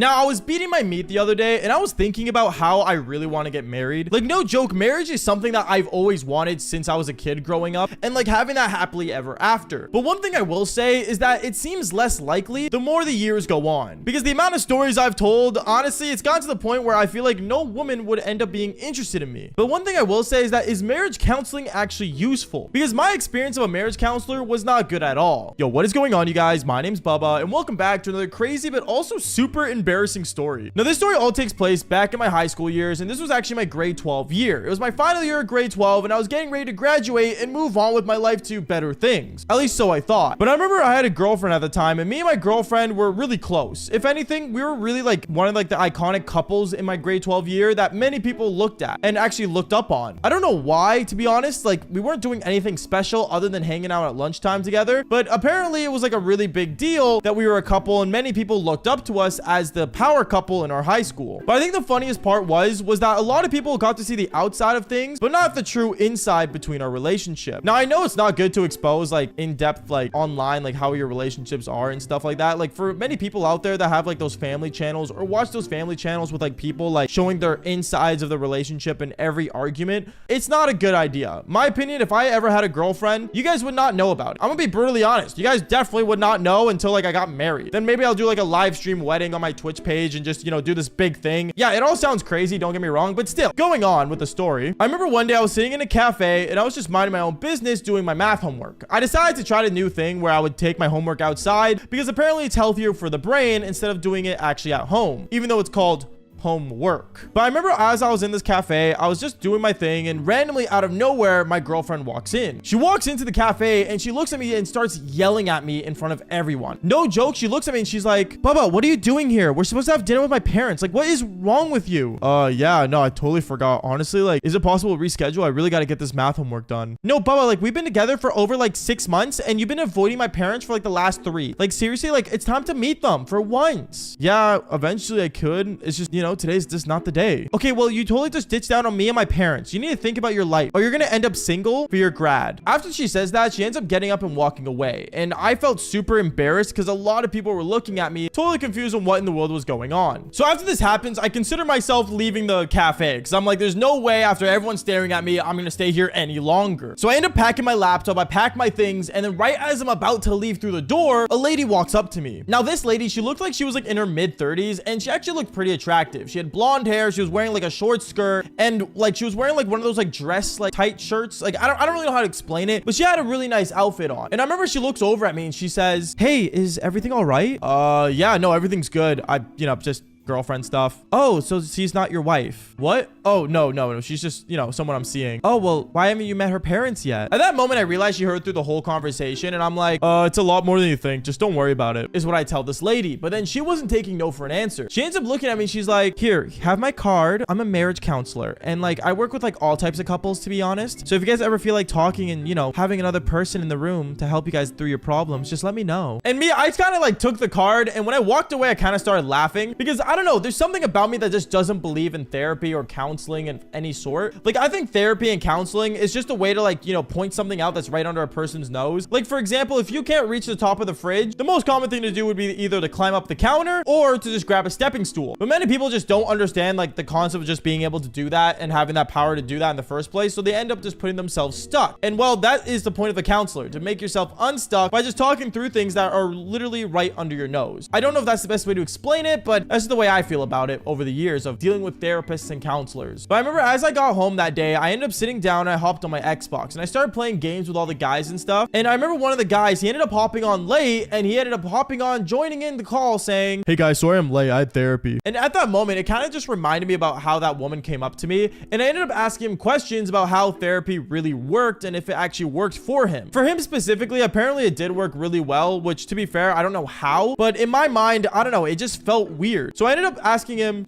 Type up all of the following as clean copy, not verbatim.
Now, I was beating my meat the other day and I was thinking about how I really want to get married. Like, no joke, marriage is something that I've always wanted since I was a kid growing up, and like having that happily ever after. But one thing I will say is that it seems less likely the more the years go on, because the amount of stories I've told, honestly, it's gotten to the point where I feel like no woman would end up being interested in me. But one thing I will say is marriage counseling actually useful? Because my experience of a marriage counselor was not good at all. Yo, what is going on, you guys? My name's Bubba, and welcome back to another crazy but also super embarrassing story. Now, this story all takes place back in my high school years, and this was actually my grade 12 year. It was my final year of grade 12, and I was getting ready to graduate and move on with my life to better things. At least so I thought. But I remember I had a girlfriend at the time, and me and my girlfriend were really close. If anything, we were really like one of like the iconic couples in my grade 12 year that many people looked at and actually looked up on. I don't know why, to be honest. Like, we weren't doing anything special other than hanging out at lunchtime together, but apparently it was like a really big deal that we were a couple, and many people looked up to us as the power couple in our high school. But I think the funniest part was that a lot of people got to see the outside of things, but not the true inside between our relationship. Now, I know it's not good to expose like in-depth, like online, like how your relationships are and stuff like that. Like, for many people out there that have like those family channels or watch those family channels with like people like showing their insides of the relationship in every argument, it's not a good idea. My opinion, if I ever had a girlfriend, you guys would not know about it. I'm gonna be brutally honest. You guys definitely would not know until like I got married. Then maybe I'll do like a live stream wedding on my Twitch page and just, you know, do this big thing. Yeah, it all sounds crazy, don't get me wrong, but still, going on with the story. I remember one day I was sitting in a cafe and I was just minding my own business doing my math homework. I decided to try a new thing where I would take my homework outside because apparently it's healthier for the brain instead of doing it actually at home, even though it's called homework. But I remember as I was in this cafe, I was just doing my thing, and randomly out of nowhere, my girlfriend walks in. She walks into the cafe and she looks at me and starts yelling at me in front of everyone. No joke, she looks at me and she's like, "Bubba, what are you doing here? We're supposed to have dinner with my parents. Like, what is wrong with you?" Yeah, no, I totally forgot. Honestly, like, is it possible to reschedule? I really got to get this math homework done. No, Bubba, like, we've been together for over like 6 months and you've been avoiding my parents for like the last 3. Like, seriously, like, it's time to meet them for once. Yeah, eventually I could. It's just, you know, today's just not the day. Okay, well, you totally just ditched out on me and my parents. You need to think about your life, or you're gonna end up single for your grad. After she says that, she ends up getting up and walking away, and I felt super embarrassed because a lot of people were looking at me, totally confused on what in the world was going on. So after this happens, I consider myself leaving the cafe because I'm like, there's no way after everyone staring at me, I'm gonna stay here any longer. So I end up packing my laptop, I pack my things, and then right as I'm about to leave through the door, a lady walks up to me. Now, this lady, she looked like she was like in her mid-30s, and she actually looked pretty attractive. She had blonde hair, she was wearing like a short skirt, and like she was wearing like one of those like dress like tight shirts. Like, I don't really know how to explain it, but she had a really nice outfit on. And I remember she looks over at me and she says, "Hey, is everything all right?" Yeah, no, everything's good. Just girlfriend stuff. "Oh, so she's not your wife?" "What? Oh, no. She's just, you know, someone I'm seeing." "Oh, well, why haven't you met her parents yet?" At that moment, I realized she heard through the whole conversation, and I'm like, it's a lot more than you think. Just don't worry about it," is what I tell this lady. But then she wasn't taking no for an answer. She ends up looking at me. She's like, "Here, have my card. I'm a marriage counselor. And like, I work with like all types of couples, to be honest. So if you guys ever feel like talking and, you know, having another person in the room to help you guys through your problems, just let me know." And me, I kind of like took the card. And when I walked away, I kind of started laughing because I don't know, there's something about me that just doesn't believe in therapy or counseling of any sort. Like, I think therapy and counseling is just a way to like, you know, point something out that's right under a person's nose. Like, for example, if you can't reach the top of the fridge, the most common thing to do would be either to climb up the counter or to just grab a stepping stool. But many people just don't understand like the concept of just being able to do that and having that power to do that in the first place. So they end up just putting themselves stuck. And well, that is the point of a counselor, to make yourself unstuck by just talking through things that are literally right under your nose. I don't know if that's the best way to explain it, but that's the way I feel about it over the years of dealing with therapists and counselors. But I remember as I got home that day, I ended up sitting down and I hopped on my Xbox and I started playing games with all the guys and stuff. And I remember one of the guys, he ended up hopping on late, and he ended up hopping on, joining in the call saying, "Hey guys, sorry I'm late. I had therapy." And at that moment, it kind of just reminded me about how that woman came up to me, and I ended up asking him questions about how therapy really worked and if it actually worked for him. For him specifically, apparently it did work really well, which, to be fair, I don't know how, but in my mind, I don't know, it just felt weird. So I ended up asking him,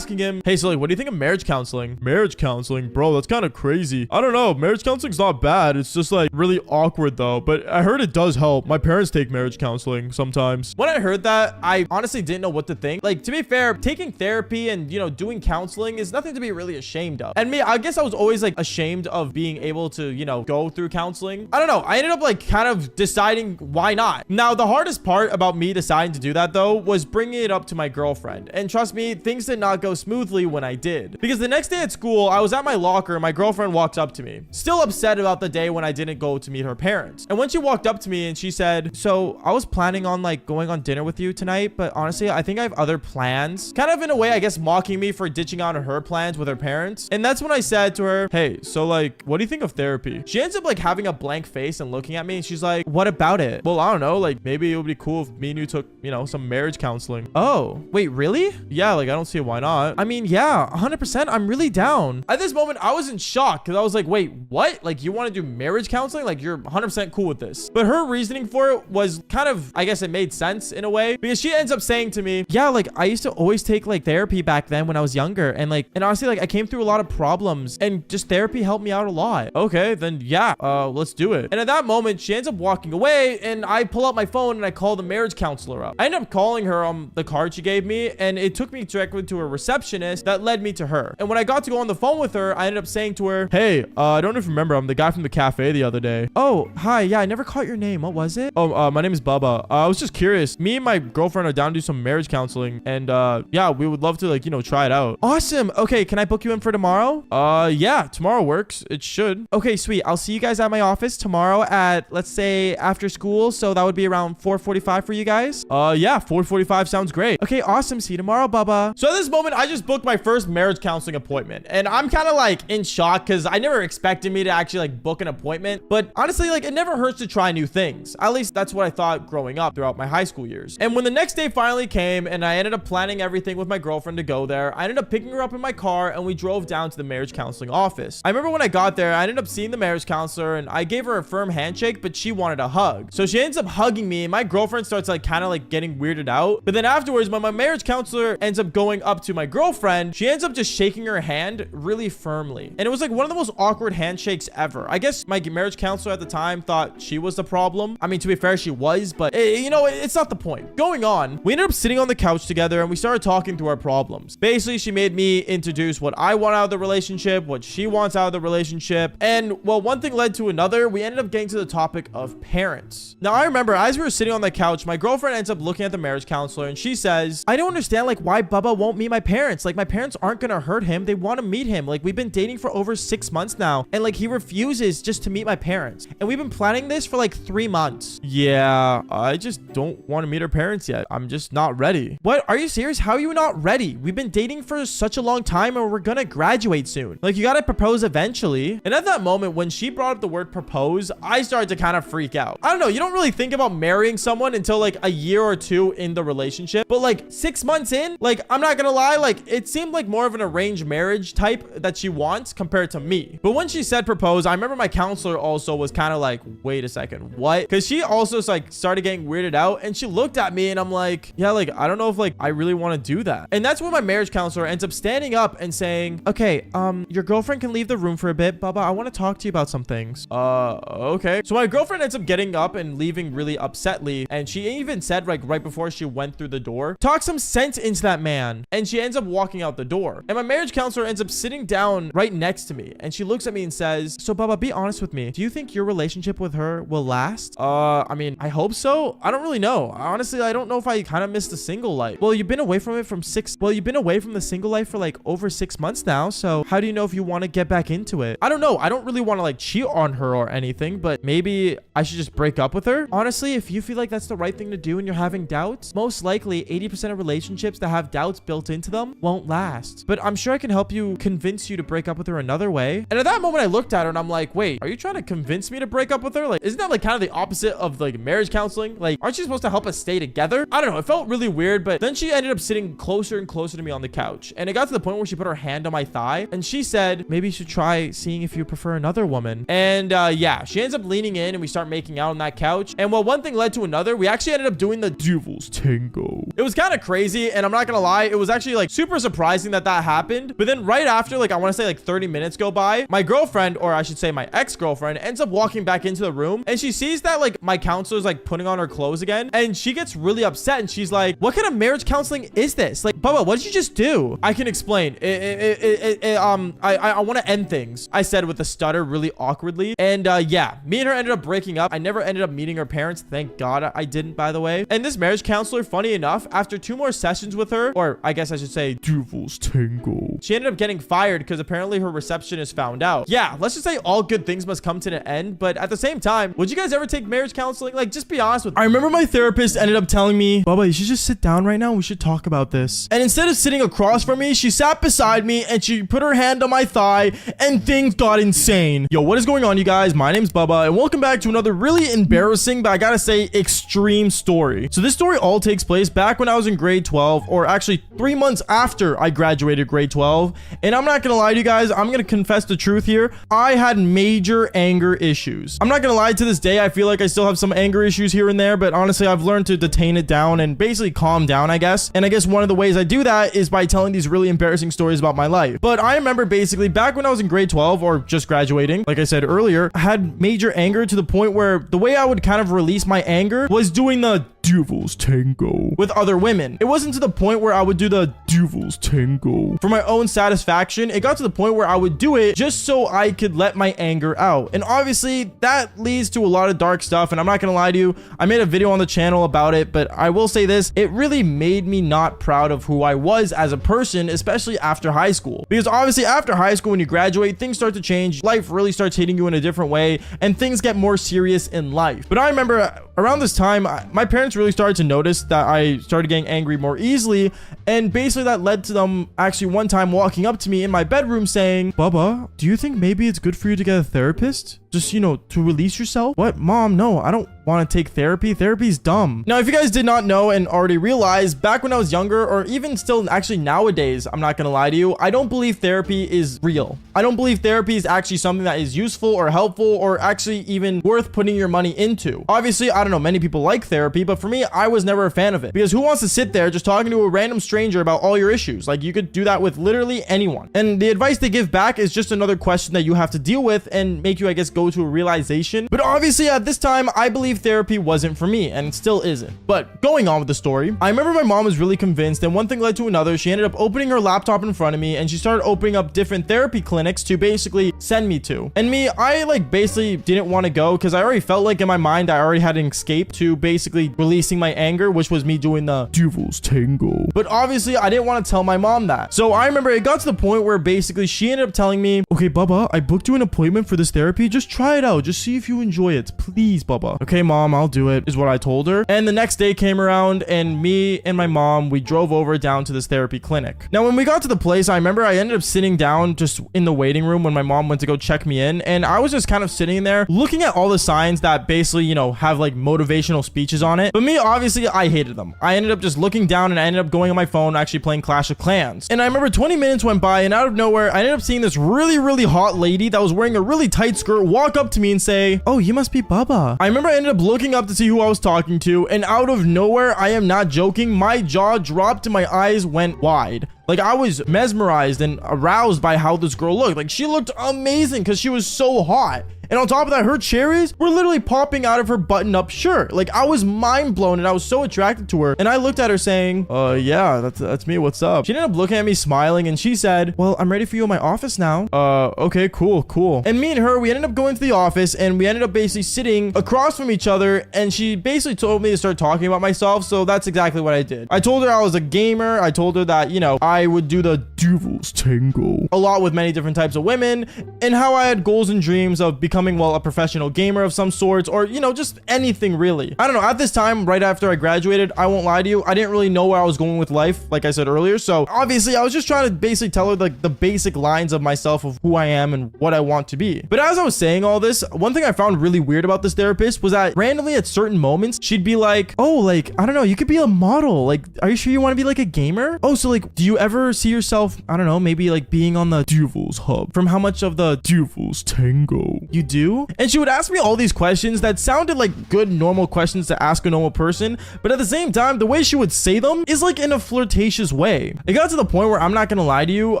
"Hey, so like, what do you think of marriage counseling?" "Marriage counseling? Bro, that's kind of crazy. I don't know. Marriage counseling's not bad. It's just like really awkward though, but I heard it does help. My parents take marriage counseling sometimes." When I heard that, I honestly didn't know what to think. Like, to be fair, taking therapy and, you know, doing counseling is nothing to be really ashamed of. And me, I guess I was always like ashamed of being able to, you know, go through counseling. I don't know. I ended up like kind of deciding why not. Now, the hardest part about me deciding to do that though was bringing it up to my girlfriend. girlfriend. And trust me, things did not go smoothly when I did. Because the next day at school, I was at my locker and my girlfriend walked up to me, still upset about the day when I didn't go to meet her parents. And when she walked up to me and she said, so I was planning on like going on dinner with you tonight, but honestly, I think I have other plans. Kind of in a way, I guess, mocking me for ditching out on her plans with her parents. And that's when I said to her, hey, so like, what do you think of therapy? She ends up like having a blank face and looking at me and she's like, what about it? Well, I don't know, like maybe it would be cool if me and you took, you know, some marriage counseling. Oh, wait, really? Yeah, like I don't see why not. I mean, yeah, 100%. I'm really down. At this moment, I was in shock because I was like, wait, what? Like you want to do marriage counseling? Like you're 100% cool with this. But her reasoning for it was kind of, I guess it made sense in a way, because she ends up saying to me, yeah, like I used to always take like therapy back then when I was younger. And honestly, like I came through a lot of problems and just therapy helped me out a lot. Okay, then yeah, let's do it. And at that moment, she ends up walking away and I pull out my phone and I call the marriage counselor up. I end up calling her on the card she gave me and it took me directly to a receptionist that led me to her. And when I got to go on the phone with her, I ended up saying to her, hey, I don't know if you remember, I'm the guy from the cafe the other day. Oh, hi. Yeah, I never caught your name. What was it? Oh, my name is Bubba. I was just curious. Me and my girlfriend are down to do some marriage counseling and yeah, we would love to like, you know, try it out. Awesome. Okay, can I book you in for tomorrow? Yeah, tomorrow works. It should. Okay, sweet. I'll see you guys at my office tomorrow at, let's say, after school. So that would be around 4:45 for you guys. Yeah, 4:45 sounds great. Okay, awesome. See you tomorrow, Bubba. So at this moment, I just booked my first marriage counseling appointment. And I'm kind of like in shock because I never expected me to actually like book an appointment. But honestly, like it never hurts to try new things. At least that's what I thought growing up throughout my high school years. And when the next day finally came and I ended up planning everything with my girlfriend to go there, I ended up picking her up in my car and we drove down to the marriage counseling office. I remember when I got there, I ended up seeing the marriage counselor and I gave her a firm handshake, but she wanted a hug. So she ends up hugging me and my girlfriend starts like kind of like getting weirded out. But then afterwards, when my marriage counselor ends up going up to my girlfriend, she ends up just shaking her hand really firmly. And it was like one of the most awkward handshakes ever. I guess my marriage counselor at the time thought she was the problem. I mean, to be fair, she was, but you know, it's not the point. Going on, we ended up sitting on the couch together and we started talking through our problems. Basically, she made me introduce what I want out of the relationship, what she wants out of the relationship. And well, one thing led to another. We ended up getting to the topic of parents. Now, I remember as we were sitting on the couch, my girlfriend ends up looking at the marriage counselor and she says, I don't understand like why Bubba won't meet my parents. Like my parents aren't going to hurt him. They want to meet him. Like we've been dating for over 6 months now. And like he refuses just to meet my parents. And we've been planning this for like 3 months. Yeah, I just don't want to meet her parents yet. I'm just not ready. What? Are you serious? How are you not ready? We've been dating for such a long time and we're gonna graduate soon. Like you gotta propose eventually. And at that moment, when she brought up the word propose, I started to kind of freak out. I don't know. You don't really think about marrying someone until like a year or two in the relationship. But like 6 months in, like I'm not gonna lie, like it seemed like more of an arranged marriage type that she wants compared to me. But when she said propose, I remember my counselor also was kind of like, wait a second, what? Because she also like started getting weirded out and she looked at me and I'm like, yeah, like I don't know if like I really want to do that. And that's when my marriage counselor ends up standing up and saying, okay, your girlfriend can leave the room for a bit. Bubba, I want to talk to you about some things. Okay. So my girlfriend ends up getting up and leaving really upsetly. And she even said like right before she went through the door, talk some sense into that man. And she ends up walking out the door. And my marriage counselor ends up sitting down right next to me. And she looks at me and says, so Bubba, be honest with me. Do you think your relationship with her will last? I mean, I hope so. I don't really know. Honestly, I don't know if I kind of missed the single life. Well, you've been away from the single life for like over 6 months now. So how do you know if you want to get back into it? I don't know. I don't really want to like cheat on her or anything, but maybe I should just break up with her. Honestly, if you feel like that's the right thing to do and you're having doubts, most likely 80% of relationships that have doubts built into them won't last. But I'm sure I can help you convince you to break up with her another way. And at that moment, I looked at her and I'm like, wait, are you trying to convince me to break up with her? Like, isn't that like kind of the opposite of like marriage counseling? Like, aren't you supposed to help us stay together? I don't know. It felt really weird, but then she ended up sitting closer and closer to me on the couch. And it got to the point where she put her hand on my thigh and she said, maybe you should try seeing if you prefer another woman. And yeah, she ends up leaning in and we start making out on that couch. And well, one thing led to another. We actually ended up doing the devil's tango. It was kind of crazy. And I'm not gonna lie, it was actually like super surprising that that happened. But then right after, like I want to say like 30 minutes go by, my girlfriend, or I should say my ex-girlfriend, ends up walking back into the room and she sees that like my counselor's like putting on her clothes again. And she gets really upset and she's like, what kind of marriage counseling is this? Like, Bubba, what did you just do? I can explain. I want to end things, I said with a stutter really awkwardly. And yeah, me and her ended up breaking up. I never ended up meeting her parents. Thank God I didn't, by the way. And this marriage counselor, funny enough, after 2 more sessions with her, or I guess I should say Devil's Tango, she ended up getting fired because apparently her receptionist found out. Yeah, let's just say all good things must come to an end. But at the same time, would you guys ever take marriage counseling? Like, just be honest with me. I remember my therapist ended up telling me, Baba, you should just sit down right now. We should talk about this. And instead of sitting across from me, she sat beside me and she put her hand on my thigh and things got insane. Yo, what is going on, you guys? My name's Bubba and welcome back to another really embarrassing, but I gotta say extreme story. So this story all takes place back when I was in grade 12, or actually 3 months after I graduated grade 12. And I'm not gonna lie to you guys, I'm gonna confess the truth here. I had major anger issues. I'm not gonna lie, to this day, I feel like I still have some anger issues here and there, but honestly, I've learned to detain it down and basically calm down, I guess. And I guess one of the ways I do that is by telling these really embarrassing stories about my life. But I remember basically back when I was in grade 12 or just graduating, like I said earlier, I had major anger to the point where the way I would kind of release my anger was doing the Devil's Tango with other women. It wasn't to the point where I would do the Devil's Tango for my own satisfaction. It got to the point where I would do it just so I could let my anger out. And obviously that leads to a lot of dark stuff. And I'm not gonna lie to you, I made a video on the channel about it, but I will say this, it really made me not proud of who I was as a person, especially after high school. Because obviously after high school, when you graduate, things start to change. Life really starts hitting you in a different way and things get more serious in life. But I remember around this time, my parents really started to notice that I started getting angry more easily. And basically that led to them actually one time walking up to me in my bedroom saying, Bubba, do you think maybe it's good for you to get a therapist? Just, you know, to release yourself? What? Mom, no, I don't want to take therapy. Therapy's dumb. Now, if you guys did not know and already realized, back when I was younger, or even still actually nowadays, I'm not gonna lie to you, I don't believe therapy is real. I don't believe therapy is actually something that is useful or helpful or actually even worth putting your money into. Obviously, I don't know, many people like therapy, but for me, I was never a fan of it. Because who wants to sit there just talking to a random stranger about all your issues? Like, you could do that with literally anyone. And the advice they give back is just another question that you have to deal with and make you, I guess, go to a realization. But obviously at this time, I believe therapy wasn't for me and it still isn't. But going on with the story, I remember my mom was really convinced and one thing led to another. She ended up opening her laptop in front of me and she started opening up different therapy clinics to basically send me to. And me, I like basically didn't want to go because I already felt like in my mind, I already had an escape to basically releasing my anger, which was me doing the Devil's Tango. But obviously I didn't want to tell my mom that. So I remember it got to the point where basically she ended up telling me, okay, Bubba, I booked you an appointment for this therapy. Just try it out. Just see if you enjoy it. Please, Bubba. Okay, mom, I'll do it, is what I told her. And the next day came around and me and my mom, we drove over down to this therapy clinic. Now, when we got to the place, I remember I ended up sitting down just in the waiting room when my mom went to go check me in. And I was just kind of sitting there looking at all the signs that basically, you know, have like motivational speeches on it. But me, obviously, I hated them. I ended up just looking down and I ended up going on my phone, actually playing Clash of Clans. And I remember 20 minutes went by and out of nowhere, I ended up seeing this really, really hot lady that was wearing a really tight skirt walk up to me and say, oh, you must be Bubba. I remember I ended up looking up to see who I was talking to, and out of nowhere, I am not joking, my jaw dropped and my eyes went wide. Like, I was mesmerized and aroused by how this girl looked. Like, she looked amazing because she was so hot. And on top of that, her cherries were literally popping out of her button-up shirt. Like, I was mind blown and I was so attracted to her. And I looked at her saying, yeah, that's me. What's up? She ended up looking at me smiling and she said, well, I'm ready for you in my office now. Okay, cool. And me and her, we ended up going to the office and we ended up basically sitting across from each other. And she basically told me to start talking about myself. So that's exactly what I did. I told her I was a gamer. I told her that, you know, I would do the Devil's Tango a lot with many different types of women and how I had goals and dreams of becoming, well, a professional gamer of some sorts, or, you know, just anything really. I don't know. At this time, right after I graduated, I won't lie to you, I didn't really know where I was going with life, like I said earlier. So obviously I was just trying to basically tell her like the basic lines of myself, of who I am and what I want to be. But as I was saying all this, one thing I found really weird about this therapist was that randomly at certain moments, she'd be like, oh, like, I don't know, you could be a model. Like, are you sure you want to be like a gamer? Oh, so like, do you ever see yourself, I don't know, maybe like being on the Devil's Hub from how much of the Devil's Tango you do? And she would ask me all these questions that sounded like good normal questions to ask a normal person, but at the same time, the way she would say them is like in a flirtatious way. It got to the point where, I'm not gonna lie to you,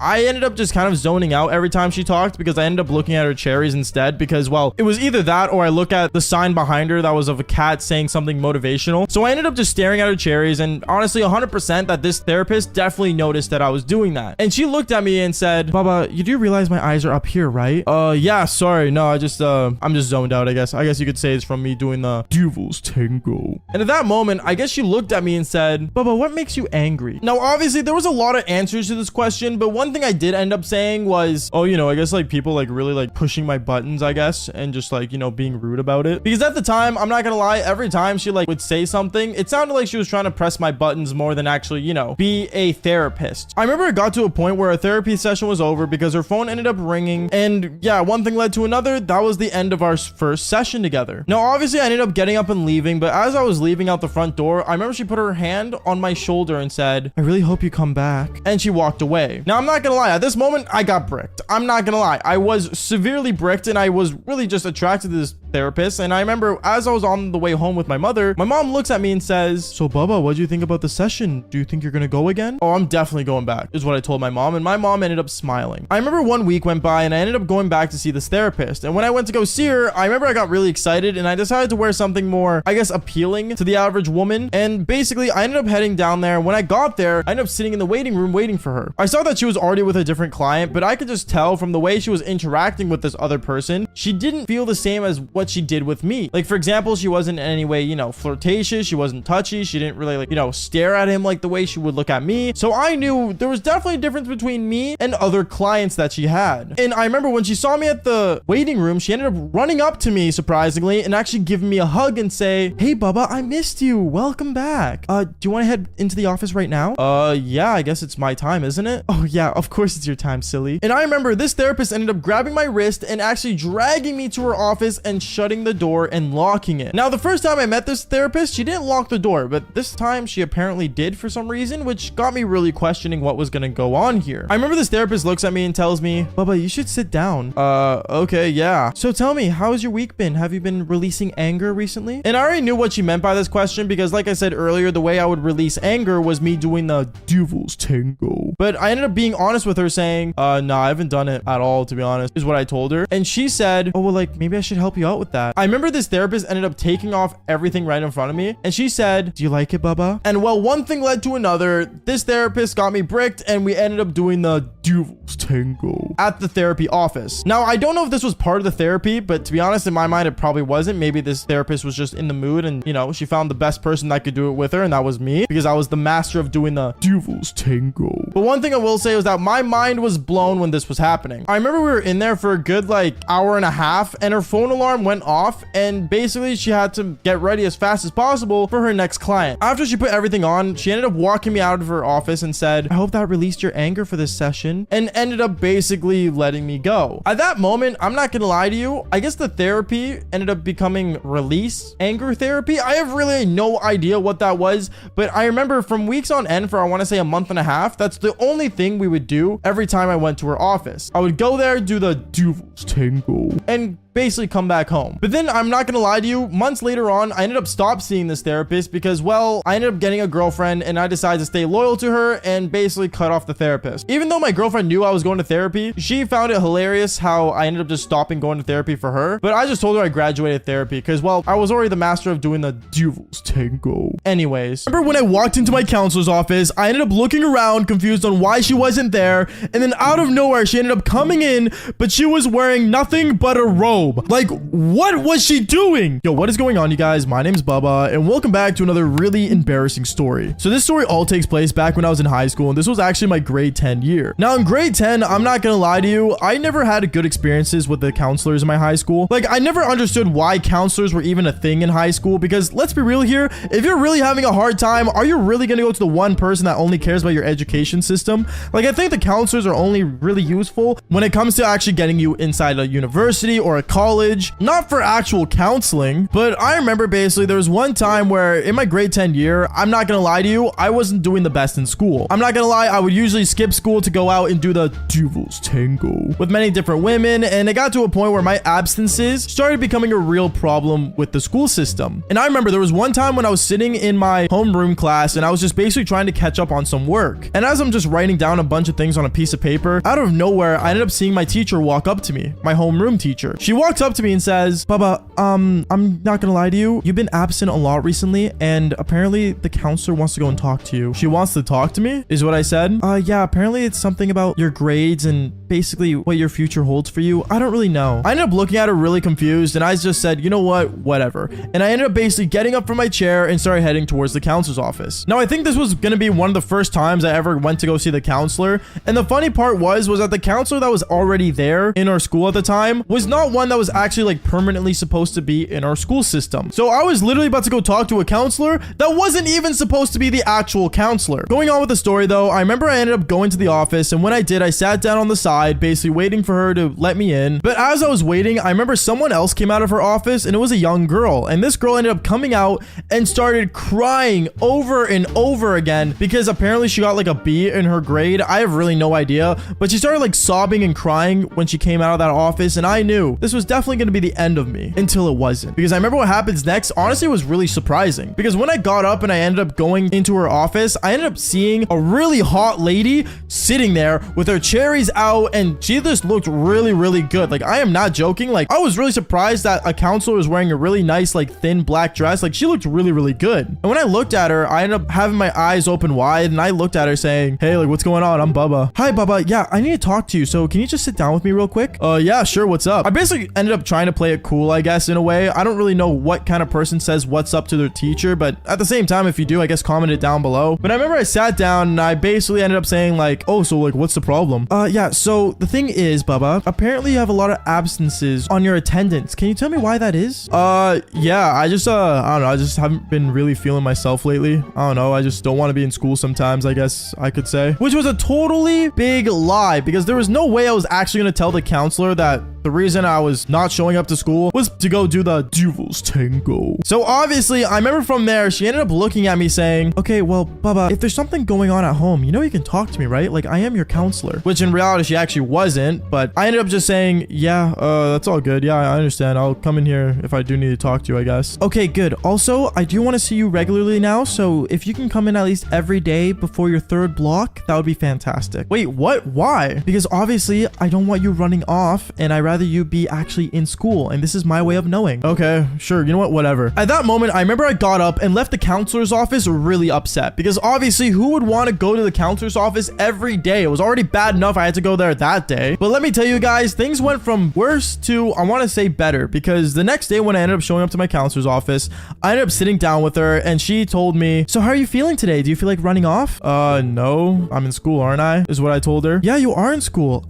I ended up just kind of zoning out every time she talked because I ended up looking at her cherries instead because, well, it was either that or I look at the sign behind her that was of a cat saying something motivational. So I ended up just staring at her cherries, and honestly 100% that this therapist definitely noticed that I was doing that. And she looked at me and said, Baba, you do realize my eyes are up here, right? Yeah, sorry. No, I'm just zoned out, I guess. I guess you could say it's from me doing the Devil's Tango. And at that moment, I guess she looked at me and said, Bubba, what makes you angry? Now, obviously, there was a lot of answers to this question, but one thing I did end up saying was, oh, I guess like people like really like pushing my buttons, I guess, and just like, being rude about it. Because at the time, I'm not gonna lie, every time she like would say something, it sounded like she was trying to press my buttons more than actually, be a therapist. I remember it got to a point where a therapy session was over because her phone ended up ringing, and yeah, one thing led to another. That was the end of our first session together. Now, obviously, I ended up getting up and leaving, but as I was leaving out the front door, I remember she put her hand on my shoulder and said, I really hope you come back. And she walked away. Now, I'm not gonna lie, at this moment, I got bricked. I'm not gonna lie. I was severely bricked, and I was really just attracted to this therapist. And I remember as I was on the way home with my mother, my mom looks at me and says, so Bubba, what do you think about the session? Do you think you're gonna go again? Oh, I'm definitely going back, is what I told my mom, and my mom ended up smiling. I remember 1 week went by and I ended up going back to see this therapist. And when I went to go see her, I remember I got really excited and I decided to wear something more, I guess, appealing to the average woman. And basically, I ended up heading down there. When I got there, I ended up sitting in the waiting room waiting for her. I saw that she was already with a different client, but I could just tell from the way she was interacting with this other person, she didn't feel the same as what she did with me. Like, for example, she wasn't in any way, flirtatious. She wasn't touchy. She didn't really like, stare at him like the way she would look at me. So I knew there was definitely a difference between me and other clients that she had. And I remember when she saw me at the waiting room, she ended up running up to me, surprisingly, and actually giving me a hug and say, hey, Bubba, I missed you. Welcome back. Do you want to head into the office right now? Yeah, I guess it's my time, isn't it? Oh, yeah, of course it's your time, silly. And I remember this therapist ended up grabbing my wrist and actually dragging me to her office and shutting the door and locking it. Now, the first time I met this therapist, she didn't lock the door, but this time she apparently did for some reason, which got me really questioning what was going to go on here. I remember this therapist looks at me and tells me, Bubba, you should sit down. Okay, yeah. So tell me, how has your week been? Have you been releasing anger recently? And I already knew what she meant by this question because, like I said earlier, the way I would release anger was me doing the Devil's Tango. But I ended up being honest with her saying, nah, I haven't done it at all, to be honest, is what I told her. And she said, oh, well, like, maybe I should help you out with that. I remember this therapist ended up taking off everything right in front of me. And she said, do you like it, Bubba? And well, one thing led to another. This therapist got me bricked and we ended up doing the Devil's Tango at the therapy office. Now, I don't know if this was part of the therapy, but to be honest, in my mind, it probably wasn't. Maybe this therapist was just in the mood and, she found the best person that could do it with her, and that was me because I was the master of doing the Devil's Tango. But one thing I will say was that my mind was blown when this was happening. I remember we were in there for a good hour and a half and her phone alarm went off, and basically she had to get ready as fast as possible for her next client. After she put everything on, she ended up walking me out of her office and said, I hope that released your anger for this session, and ended up basically letting me go. At that moment, I'm not gonna lie to you, I guess the therapy ended up becoming release anger therapy. I have really no idea what that was, but I remember from weeks on end for I want to say a month and a half, that's the only thing we would do every time I went to her office. I would go there, do the Devil's Tango, and basically come back home. But then I'm not gonna lie to you, months later on, I ended up stopped seeing this therapist because, well, I ended up getting a girlfriend and I decided to stay loyal to her and basically cut off the therapist. Even though my girlfriend knew I was going to therapy, she found it hilarious how I ended up just stopping going to therapy for her. But I just told her I graduated therapy because, well, I was already the master of doing the Devil's Tango. Anyways, remember when I walked into my counselor's office, I ended up looking around confused on why she wasn't there, and then out of nowhere she ended up coming in, but she was wearing nothing but a robe. Like, what was she doing? Yo, what is going on, you guys? My name's Bubba, and welcome back to another really embarrassing story. So this story all takes place back when I was in high school, and this was actually my grade 10 year. Now, in grade 10, I'm not gonna lie to you, I never had good experiences with the counselors in my high school. Like, I never understood why counselors were even a thing in high school, because let's be real here, if you're really having a hard time, are you really gonna go to the one person that only cares about your education system? Like, I think the counselors are only really useful when it comes to actually getting you inside a university or a college, not for actual counseling. But I remember basically there was one time where in my grade 10 year, I'm not gonna lie to you, I wasn't doing the best in school. I'm not gonna lie, I would usually skip school to go out and do the Devil's Tango with many different women, and it got to a point where my absences started becoming a real problem with the school system. And I remember there was one time when I was sitting in my homeroom class and I was just basically trying to catch up on some work. And as I'm just writing down a bunch of things on a piece of paper, out of nowhere, I ended up seeing my teacher walk up to me, my homeroom teacher. She walked walks up to me and says, Baba, I'm not gonna lie to you. You've been absent a lot recently, and apparently the counselor wants to go and talk to you. She wants to talk to me, is what I said. Yeah, apparently it's something about your grades and basically what your future holds for you. I don't really know. I ended up looking at her really confused, and I just said, you know what, whatever. And I ended up basically getting up from my chair and started heading towards the counselor's office. Now, I think this was gonna be one of the first times I ever went to go see the counselor. And the funny part was that the counselor that was already there in our school at the time was not one that was actually like permanently supposed to be in our school system. So I was literally about to go talk to a counselor that wasn't even supposed to be the actual counselor. Going on with the story though, I remember I ended up going to the office, and when I did, I sat down on the side, basically waiting for her to let me in. But as I was waiting, I remember someone else came out of her office, and it was a young girl. And this girl ended up coming out and started crying over and over again because apparently she got like a B in her grade. I have really no idea, but she started like sobbing and crying when she came out of that office, and I knew this was definitely going to be the end of me until it wasn't. Because I remember what happens next, honestly, was really surprising. Because when I got up and I ended up going into her office, I ended up seeing a really hot lady sitting there with her cherries out, and she just looked really, really good. Like, I am not joking. Like, I was really surprised that a counselor was wearing a really nice, like, thin black dress. Like, she looked really, really good. And when I looked at her, I ended up having my eyes open wide, and I looked at her saying, hey, like, what's going on? I'm Bubba. Hi, Bubba. Yeah, I need to talk to you. So can you just sit down with me real quick? Yeah, sure. What's up? I basically ended up trying to play it cool, I guess, in a way. I don't really know what kind of person says what's up to their teacher, but at the same time, if you do, I guess comment it down below. But I remember I sat down and I basically ended up saying like, oh, so like, what's the problem? Yeah, so the thing is, Bubba, apparently you have a lot of absences on your attendance. Can you tell me why that is? Yeah, I just, I don't know. I just haven't been really feeling myself lately. I don't know. I just don't want to be in school sometimes, I guess I could say. Which was a totally big lie, because there was no way I was actually going to tell the counselor that the reason I was not showing up to school was to go do the Devil's Tango. So obviously, I remember from there, she ended up looking at me saying, okay, well, Bubba, if there's something going on at home, you know you can talk to me, right? Like, I am your counselor. Which in reality, she actually wasn't. But I ended up just saying, yeah, that's all good. Yeah, I understand. I'll come in here if I do need to talk to you, I guess. Okay, good. Also, I do want to see you regularly now. So if you can come in at least every day before your third block, that would be fantastic. Wait, what? Why? Because obviously, I don't want you running off, and I rather you be actually in school, and this is my way of knowing. Okay, sure. You know what? Whatever. At that moment, I remember I got up and left the counselor's office really upset, because obviously, who would want to go to the counselor's office every day? It was already bad enough I had to go there that day. But let me tell you guys, things went from worse to, I want to say, better, because the next day when I ended up showing up to my counselor's office, I ended up sitting down with her, and she told me, so how are you feeling today? Do you feel like running off? No, I'm in school, aren't I? Is what I told her. Yeah, you are in school.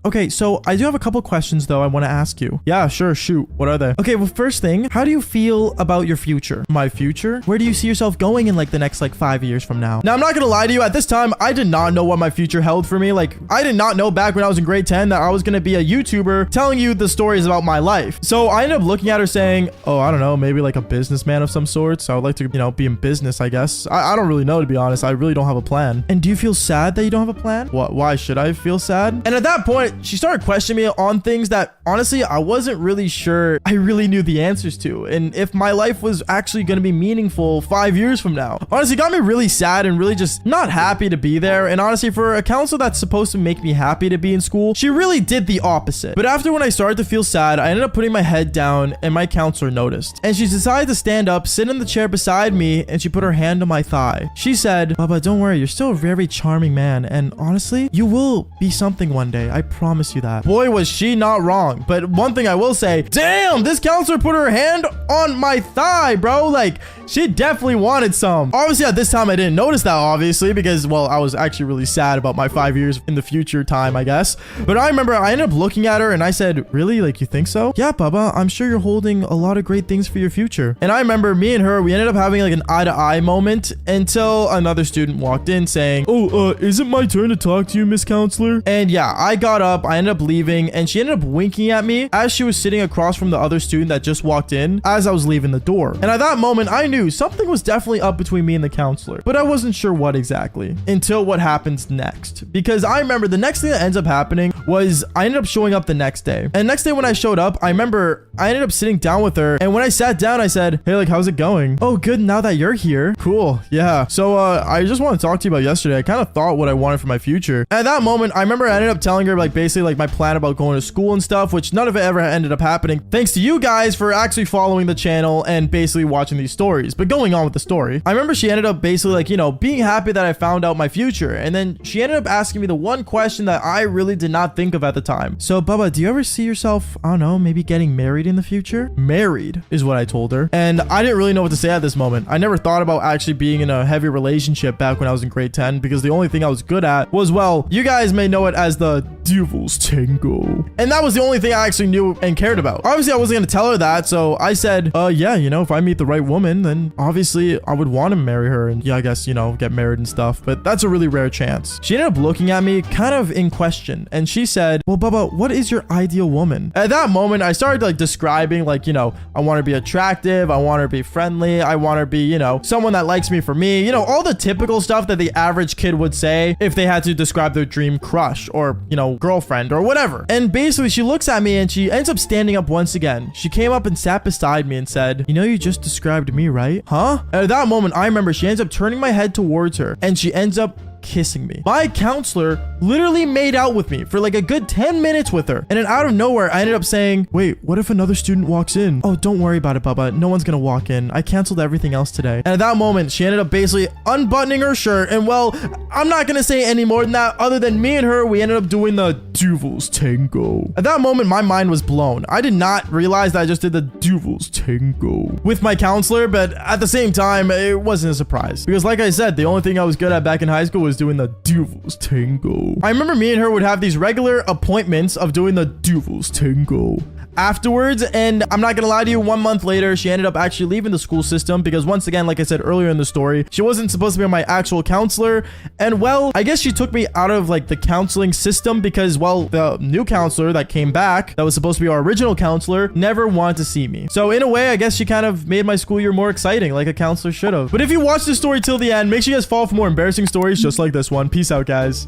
Okay, so I do have a couple questions though I want to ask you. Yeah, sure, shoot. What are they? Okay, well, first thing, how do you feel about your future? My future? Where do you see yourself going in like the next like 5 years from now? Now, I'm not gonna lie to you, at this time, I did not know what my future held for me. Like, I did not know back when I was in grade 10 that I was gonna be a YouTuber telling you the stories about my life. So I ended up looking at her saying, oh, I don't know, maybe like a businessman of some sort. So I would like to, you know, be in business, I guess. I don't really know, to be honest. I really don't have a plan. And do you feel sad that you don't have a plan? What? Why should I feel sad? And at that point, she started questioning me on things that honestly, I wasn't really sure I really knew the answers to, and if my life was actually going to be meaningful 5 years from now. Honestly, it got me really sad and really just not happy to be there. And honestly, for a counselor that's supposed to make me happy to be in school, she really did the opposite. But after when I started to feel sad, I ended up putting my head down, and my counselor noticed. And she decided to stand up, sit in the chair beside me, and she put her hand on my thigh. She said, Bubba, don't worry, you're still a very charming man, and honestly, you will be something one day. I promise you that. Boy, was she not wrong. But one thing I will say, damn, this counselor put her hand on my thigh, bro. Like, she definitely wanted some. Obviously, at this time, I didn't notice that, obviously, because, well, I was actually really sad about my 5 years in the future time, I guess. But I remember I ended up looking at her and I said, really? Like, you think so? Yeah, Bubba, I'm sure you're holding a lot of great things for your future. And I remember me and her, we ended up having like an eye-to-eye moment until another student walked in saying, oh, is it my turn to talk to you, Miss Counselor? And yeah, I got up, I ended up leaving, and she ended up winking at me as she was sitting across from the other student that just walked in as I was leaving the door. And at that moment, I knew knew something was definitely up between me and the counselor, but I wasn't sure what exactly until what happens next. Because I remember the next thing that ends up happening was I ended up showing up the next day. And next day when I showed up, I remember I ended up sitting down with her. And when I sat down, I said, hey, like, how's it going? Oh, good. Now that you're here. Cool. Yeah. So, I just want to talk to you about yesterday. I kind of thought what I wanted for my future. At that moment, I remember I ended up telling her, like, basically, like, my plan about going to school and stuff, which none of it ever ended up happening. Thanks to you guys for actually following the channel and basically watching these stories. But going on with the story, I remember she ended up basically, like, you know, being happy that I found out my future. And then she ended up asking me the one question that I really did not think of at the time. So, Bubba, do you ever see yourself, I don't know, maybe getting married in the future? Married is what I told her. And I didn't really know what to say at this moment. I never thought about actually being in a heavy relationship back when I was in grade 10 because the only thing I was good at was, well, you guys may know it as the devil's tango. And that was the only thing I actually knew and cared about. Obviously, I wasn't going to tell her that. So I said, yeah, you know, if I meet the right woman, then obviously I would want to marry her and, yeah, I guess, you know, get married and stuff. But that's a really rare chance. She ended up looking at me kind of in question. And she said, well, Bubba, what is your ideal woman? At that moment, I started like describing, like, you know, I want to be attractive. I want her to be friendly. I want her to be, you know, someone that likes me for me. You know, all the typical stuff that the average kid would say if they had to describe their dream crush or, you know, girlfriend or whatever. And basically, she looks at me and she ends up standing up once again. She came up and sat beside me and said, you know, you just described me, right? Huh? At that moment, I remember she ends up turning my head towards her and she ends up kissing me. My counselor literally made out with me for like a good 10 minutes with her. And then out of nowhere, I ended up saying, wait, what if another student walks in? Oh, don't worry about it, Bubba. No one's gonna walk in. I canceled everything else today. And at that moment, she ended up basically unbuttoning her shirt. And well, I'm not gonna say any more than that other than me and her, we ended up doing the devil's tango. At that moment, my mind was blown. I did not realize that I just did the devil's tango with my counselor, but at the same time, it wasn't a surprise. Because like I said, the only thing I was good at back in high school was doing the devil's tango. I remember me and her would have these regular appointments of doing the devil's tango afterwards, and I'm not gonna lie to you, 1 month later she ended up actually leaving the school system because once again, like I said earlier in the story, she wasn't supposed to be my actual counselor. And well, I guess she took me out of like the counseling system because, well, the new counselor that came back that was supposed to be our original counselor never wanted to see me. So in a way, I guess she kind of made my school year more exciting like a counselor should have. But if you watch this story till the end, make sure you guys follow for more embarrassing stories just like this one. Peace out, guys.